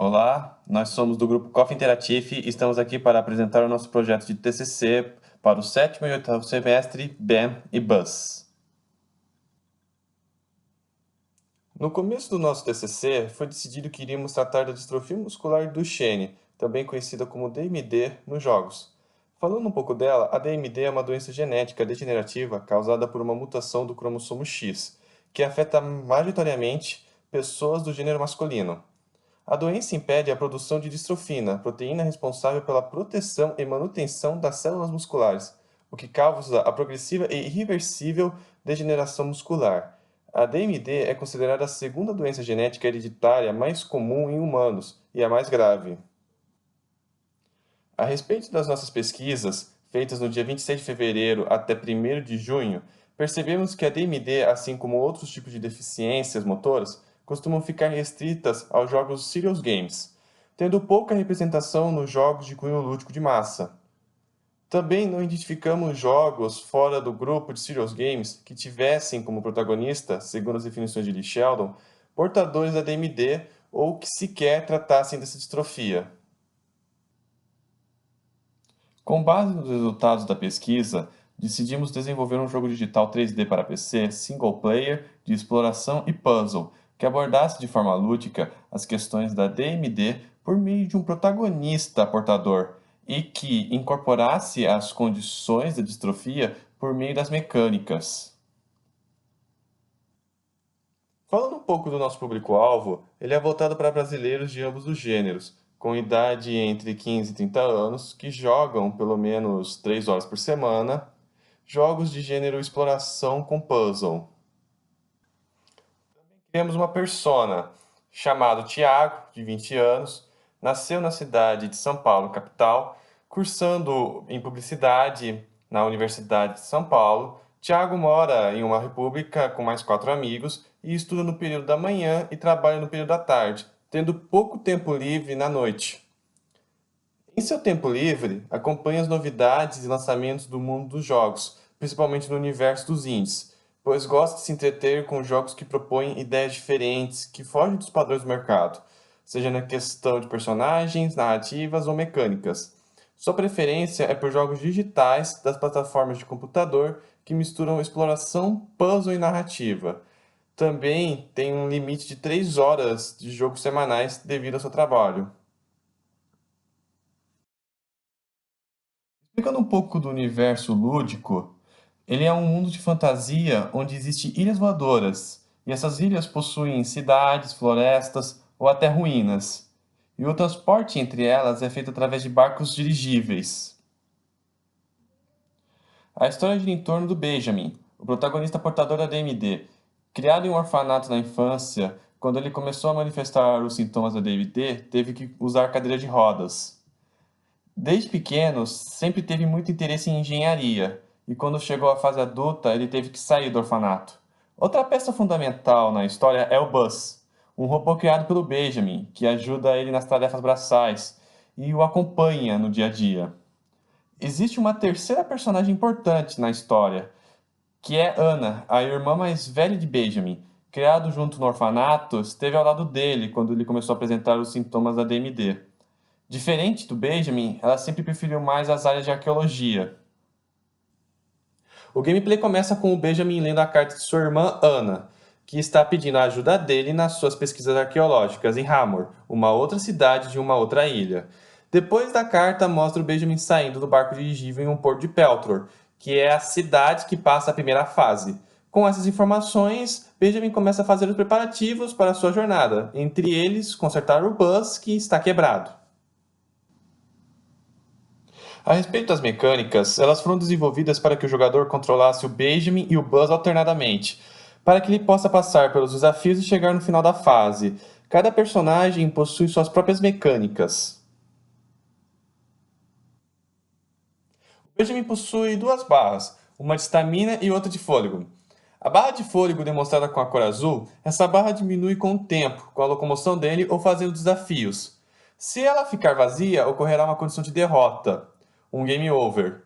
Olá, nós somos do grupo Coffee Interactive e estamos aqui para apresentar o nosso projeto de TCC para o 7º e 8º semestre BEM e BUS. No começo do nosso TCC, foi decidido que iríamos tratar da distrofia muscular Duchenne, também conhecida como DMD, nos jogos. Falando um pouco dela, a DMD é uma doença genética degenerativa causada por uma mutação do cromossomo X, que afeta majoritariamente pessoas do gênero masculino. A doença impede a produção de distrofina, proteína responsável pela proteção e manutenção das células musculares, o que causa a progressiva e irreversível degeneração muscular. A DMD é considerada a segunda doença genética hereditária mais comum em humanos e a mais grave. A respeito das nossas pesquisas, feitas no dia 26 de fevereiro até 1º de junho, percebemos que a DMD, assim como outros tipos de deficiências motoras, costumam ficar restritas aos jogos serious games, tendo pouca representação nos jogos de cunho lúdico de massa. Também não identificamos jogos fora do grupo de serious games que tivessem como protagonista, segundo as definições de Lee Sheldon, portadores da DMD ou que sequer tratassem dessa distrofia. Com base nos resultados da pesquisa, decidimos desenvolver um jogo digital 3D para PC, single player, de exploração e puzzle, que abordasse de forma lúdica as questões da DMD por meio de um protagonista portador e que incorporasse as condições da distrofia por meio das mecânicas. Falando um pouco do nosso público-alvo, ele é voltado para brasileiros de ambos os gêneros, com idade entre 15 e 30 anos, que jogam pelo menos 3 horas por semana, jogos de gênero exploração com puzzle. Temos uma persona chamado Tiago, de 20 anos, nasceu na cidade de São Paulo, capital, cursando em publicidade na Universidade de São Paulo. Tiago mora em uma república com mais 4 amigos e estuda no período da manhã e trabalha no período da tarde, tendo pouco tempo livre na noite. Em seu tempo livre, acompanha as novidades e lançamentos do mundo dos jogos, principalmente no universo dos indies, pois gosta de se entreter com jogos que propõem ideias diferentes, que fogem dos padrões do mercado, seja na questão de personagens, narrativas ou mecânicas. Sua preferência é por jogos digitais das plataformas de computador que misturam exploração, puzzle e narrativa. Também tem um limite de 3 horas de jogos semanais devido ao seu trabalho. Explicando um pouco do universo lúdico, ele é um mundo de fantasia onde existem ilhas voadoras, e essas ilhas possuem cidades, florestas ou até ruínas. E o transporte entre elas é feito através de barcos dirigíveis. A história gira em torno do Benjamin, o protagonista portador da DMD. Criado em um orfanato na infância, quando ele começou a manifestar os sintomas da DMD, teve que usar cadeira de rodas. Desde pequeno, sempre teve muito interesse em engenharia, e quando chegou à fase adulta, ele teve que sair do orfanato. Outra peça fundamental na história é o Buzz, um robô criado pelo Benjamin, que ajuda ele nas tarefas braçais e o acompanha no dia a dia. Existe uma terceira personagem importante na história, que é Anna, a irmã mais velha de Benjamin. Criado junto no orfanato, esteve ao lado dele quando ele começou a apresentar os sintomas da DMD. Diferente do Benjamin, ela sempre preferiu mais as áreas de arqueologia. O gameplay começa com o Benjamin lendo a carta de sua irmã Anna, que está pedindo a ajuda dele nas suas pesquisas arqueológicas em Hamor, uma outra cidade de uma outra ilha. Depois da carta, mostra o Benjamin saindo do barco dirigível em um porto de Peltor, que é a cidade que passa a primeira fase. Com essas informações, Benjamin começa a fazer os preparativos para a sua jornada, entre eles consertar o Buzz, que está quebrado. A respeito das mecânicas, elas foram desenvolvidas para que o jogador controlasse o Benjamin e o Buzz alternadamente, para que ele possa passar pelos desafios e chegar no final da fase. Cada personagem possui suas próprias mecânicas. O Benjamin possui 2 barras, uma de estamina e outra de fôlego. A barra de fôlego demonstrada com a cor azul, essa barra diminui com o tempo, com a locomoção dele ou fazendo desafios. Se ela ficar vazia, ocorrerá uma condição de derrota, um game over.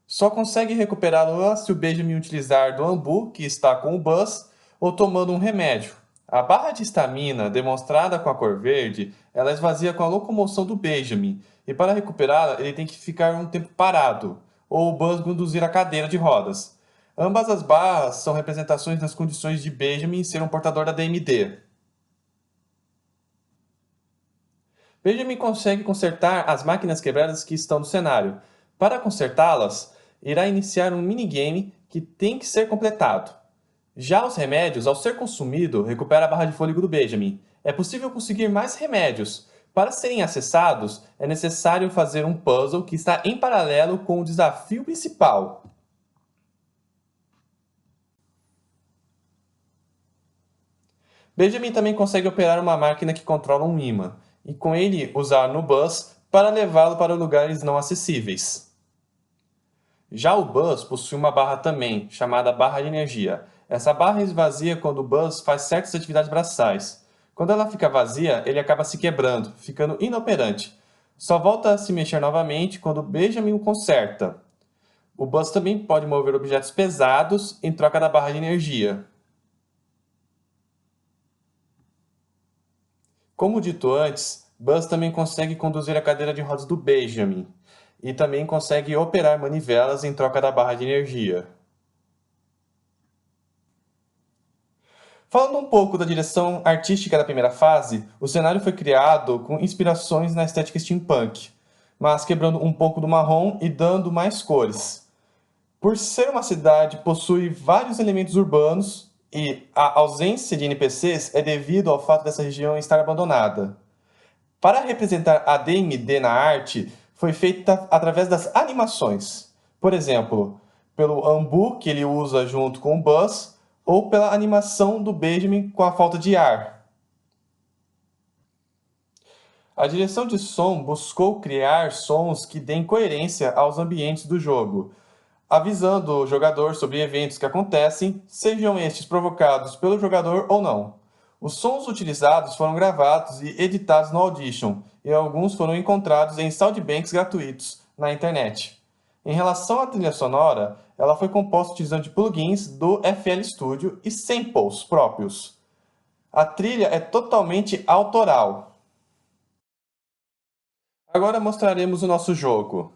Só consegue recuperá-la se o Benjamin utilizar do Ambu, que está com o Buzz, ou tomando um remédio. A barra de estamina, demonstrada com a cor verde, ela esvazia com a locomoção do Benjamin, e para recuperá-la ele tem que ficar um tempo parado, ou o Buzz conduzir a cadeira de rodas. Ambas as barras são representações das condições de Benjamin ser um portador da DMD. Benjamin consegue consertar as máquinas quebradas que estão no cenário. Para consertá-las, irá iniciar um minigame que tem que ser completado. Já os remédios, ao ser consumido, recupera a barra de fôlego do Benjamin. É possível conseguir mais remédios. Para serem acessados, é necessário fazer um puzzle que está em paralelo com o desafio principal. Benjamin também consegue operar uma máquina que controla um imã, e com ele usar no Buzz para levá-lo para lugares não acessíveis. Já o Buzz possui uma barra também, chamada barra de energia. Essa barra esvazia quando o Buzz faz certas atividades braçais. Quando ela fica vazia, ele acaba se quebrando, ficando inoperante. Só volta a se mexer novamente quando o Benjamin o conserta. O Buzz também pode mover objetos pesados em troca da barra de energia. Como dito antes, Buzz também consegue conduzir a cadeira de rodas do Benjamin e também consegue operar manivelas em troca da barra de energia. Falando um pouco da direção artística da primeira fase, o cenário foi criado com inspirações na estética steampunk, mas quebrando um pouco do marrom e dando mais cores. Por ser uma cidade, possui vários elementos urbanos e a ausência de NPCs é devido ao fato dessa região estar abandonada. Para representar a DMD na arte, foi feita através das animações. Por exemplo, pelo Ambu que ele usa junto com o Buzz, ou pela animação do Benjamin com a falta de ar. A direção de som buscou criar sons que deem coerência aos ambientes do jogo, avisando o jogador sobre eventos que acontecem, sejam estes provocados pelo jogador ou não. Os sons utilizados foram gravados e editados no Audition, e alguns foram encontrados em soundbanks gratuitos na internet. Em relação à trilha sonora, ela foi composta utilizando plugins do FL Studio e samples próprios. A trilha é totalmente autoral. Agora mostraremos o nosso jogo.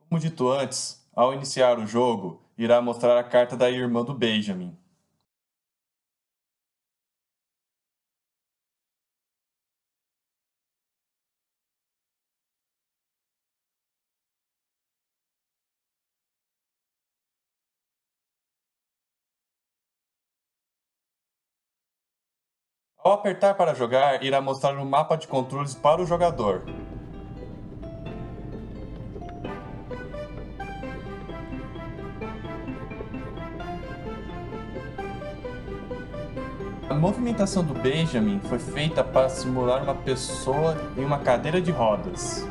Como dito antes, ao iniciar o jogo, irá mostrar a carta da irmã do Benjamin. Ao apertar para jogar, irá mostrar o mapa de controles para o jogador. A movimentação do Benjamin foi feita para simular uma pessoa em uma cadeira de rodas.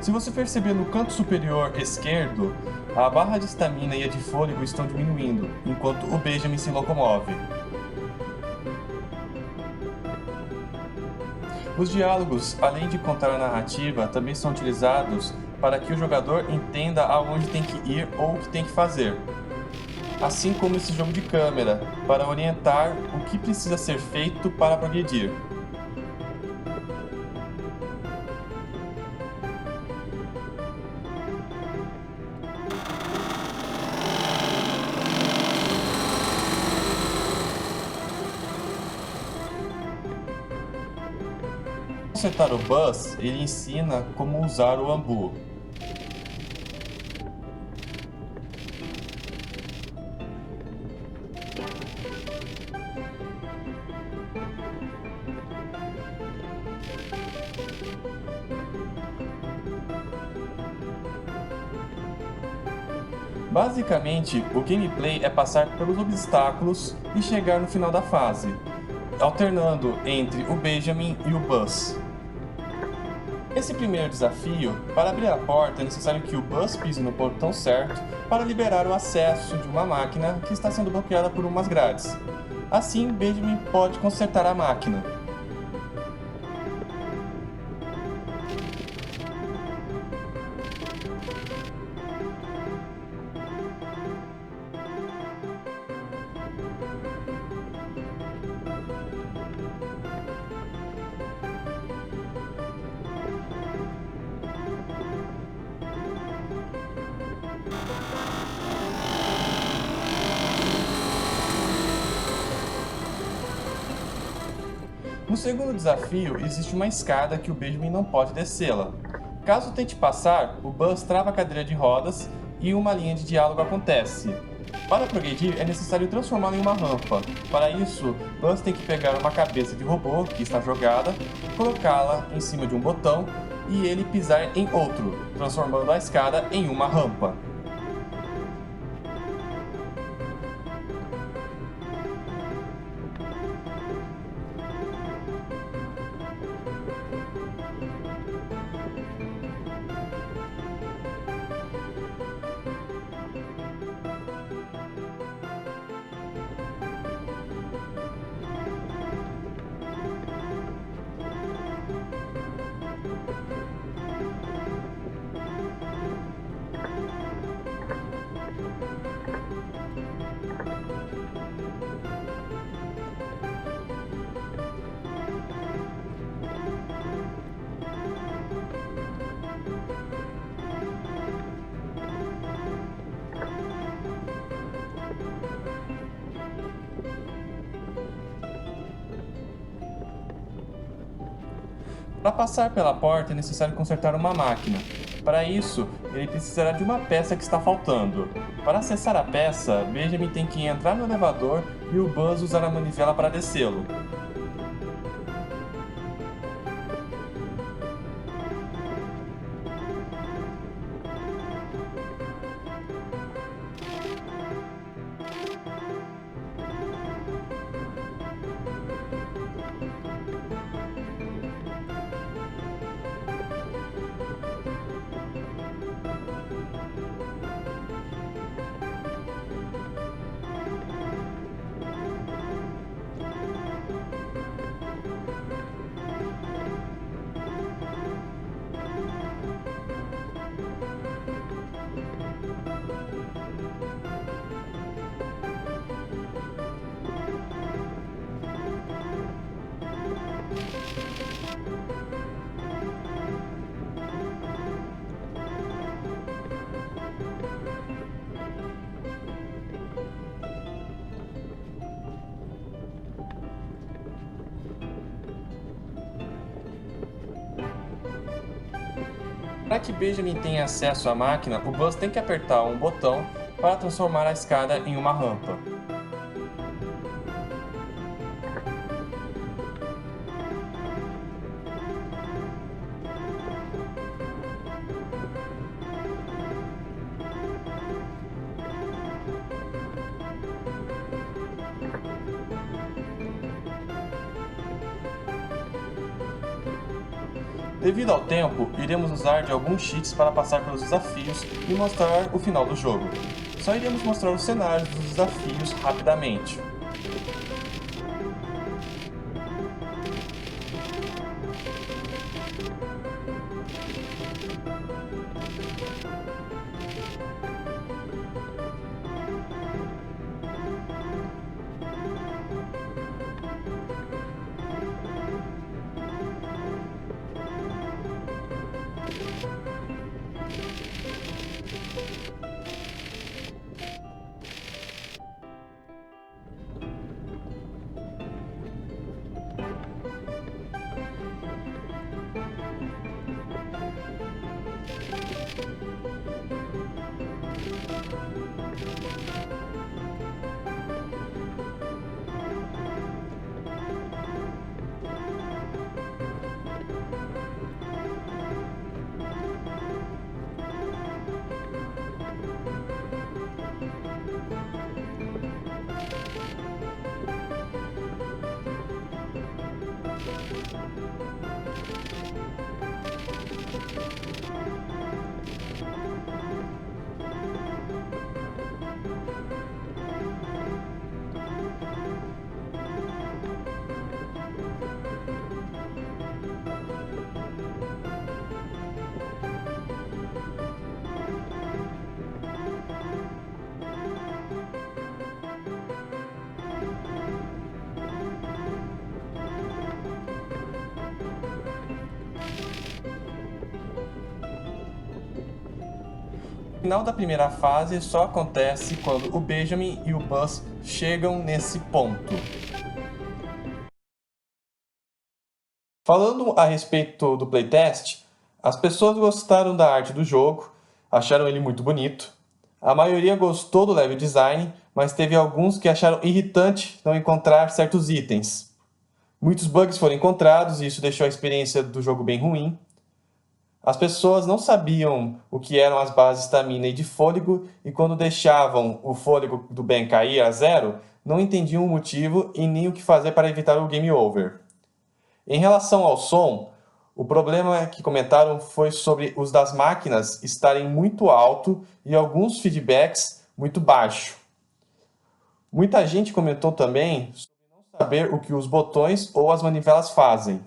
Se você perceber no canto superior esquerdo, a barra de estamina e a de fôlego estão diminuindo, enquanto o Benjamin se locomove. Os diálogos, além de contar a narrativa, também são utilizados para que o jogador entenda aonde tem que ir ou o que tem que fazer. Assim como esse jogo de câmera, para orientar o que precisa ser feito para progredir. Ao consertar o Buzz, ele ensina como usar o Ambu. Basicamente, o gameplay é passar pelos obstáculos e chegar no final da fase, alternando entre o Benjamin e o Buzz. Nesse primeiro desafio, para abrir a porta é necessário que o Buzz pise no botão certo para liberar o acesso de uma máquina que está sendo bloqueada por umas grades. Assim, Benjamin pode consertar a máquina. No segundo desafio, existe uma escada que o Benjamin não pode descê-la. Caso tente passar, o Buzz trava a cadeira de rodas e uma linha de diálogo acontece. Para progredir, é necessário transformá-lo em uma rampa. Para isso, Buzz tem que pegar uma cabeça de robô que está jogada, colocá-la em cima de um botão e ele pisar em outro, transformando a escada em uma rampa. Para passar pela porta é necessário consertar uma máquina. Para isso, ele precisará de uma peça que está faltando. Para acessar a peça, Benjamin tem que entrar no elevador e o Buzz usar a manivela para descê-lo. Para que Benjamin tenha acesso à máquina, o Buzz tem que apertar um botão para transformar a escada em uma rampa. Devido ao tempo, iremos usar de alguns cheats para passar pelos desafios e mostrar o final do jogo. Só iremos mostrar os cenários dos desafios rapidamente. O final da primeira fase só acontece quando o Benjamin e o Buzz chegam nesse ponto. Falando a respeito do playtest, as pessoas gostaram da arte do jogo, acharam ele muito bonito. A maioria gostou do level design, mas teve alguns que acharam irritante não encontrar certos itens. Muitos bugs foram encontrados e isso deixou a experiência do jogo bem ruim. As pessoas não sabiam o que eram as bases stamina e de fôlego, e quando deixavam o fôlego do Ben cair a zero, não entendiam o motivo e nem o que fazer para evitar o game over. Em relação ao som, o problema que comentaram foi sobre os das máquinas estarem muito alto e alguns feedbacks muito baixo. Muita gente comentou também sobre não saber o que os botões ou as manivelas fazem.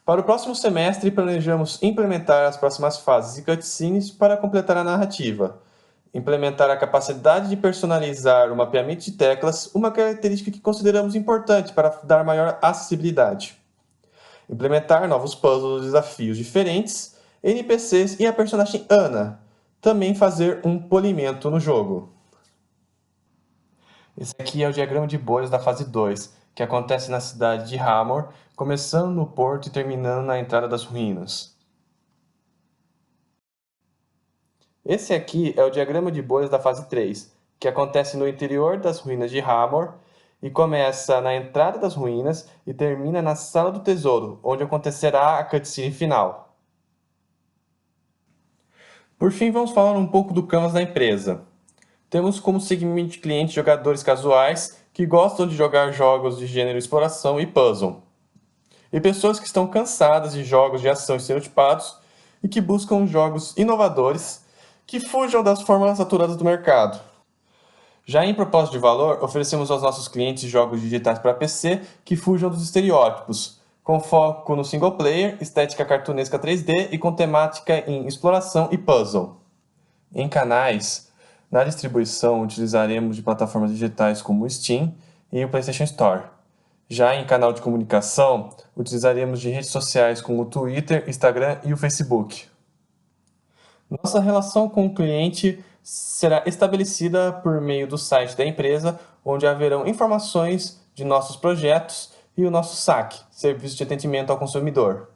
Para o próximo semestre, planejamos implementar as próximas fases e cutscenes para completar a narrativa. Implementar a capacidade de personalizar o mapeamento de teclas, uma característica que consideramos importante para dar maior acessibilidade. Implementar novos puzzles e desafios diferentes, NPCs e a personagem Ana. Também fazer um polimento no jogo. Esse aqui é o diagrama de bolhas da fase 2, que acontece na cidade de Hamor, começando no porto e terminando na entrada das ruínas. Esse aqui é o diagrama de bolhas da fase 3, que acontece no interior das ruínas de Hamor e começa na entrada das ruínas e termina na Sala do Tesouro, onde acontecerá a cutscene final. Por fim, vamos falar um pouco do canvas da empresa. Temos como segmento de clientes jogadores casuais que gostam de jogar jogos de gênero exploração e puzzle, e pessoas que estão cansadas de jogos de ação estereotipados e que buscam jogos inovadores que fujam das fórmulas saturadas do mercado. Já em propósito de valor, oferecemos aos nossos clientes jogos digitais para PC que fujam dos estereótipos, com foco no single player, estética cartunesca 3D e com temática em exploração e puzzle. Em canais, na distribuição utilizaremos de plataformas digitais como o Steam e o PlayStation Store. Já em canal de comunicação, utilizaremos de redes sociais como o Twitter, Instagram e o Facebook. Nossa relação com o cliente será estabelecida por meio do site da empresa, onde haverão informações de nossos projetos e o nosso SAC, Serviço de Atendimento ao Consumidor.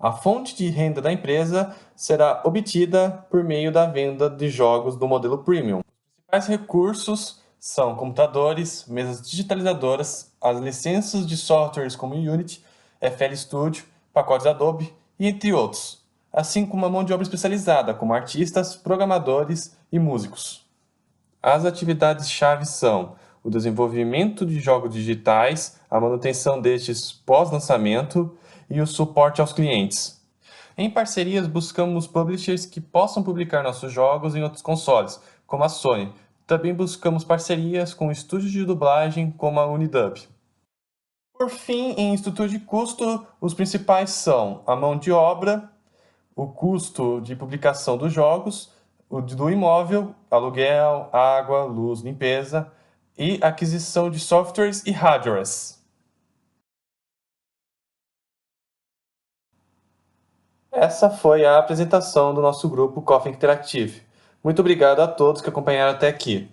A fonte de renda da empresa será obtida por meio da venda de jogos do modelo Premium. Os principais recursos são computadores, mesas digitalizadoras, as licenças de softwares como Unity, FL Studio, pacotes Adobe e entre outros, assim como uma mão de obra especializada, como artistas, programadores e músicos. As atividades-chave são o desenvolvimento de jogos digitais, a manutenção destes pós-lançamento e o suporte aos clientes. Em parcerias, buscamos publishers que possam publicar nossos jogos em outros consoles, como a Sony. Também buscamos parcerias com estúdios de dublagem, como a Unidub. Por fim, em estrutura de custo, os principais são a mão de obra, o custo de publicação dos jogos, o do imóvel, aluguel, água, luz, limpeza e aquisição de softwares e hardwares. Essa foi a apresentação do nosso grupo Coffee Interactive. Muito obrigado a todos que acompanharam até aqui.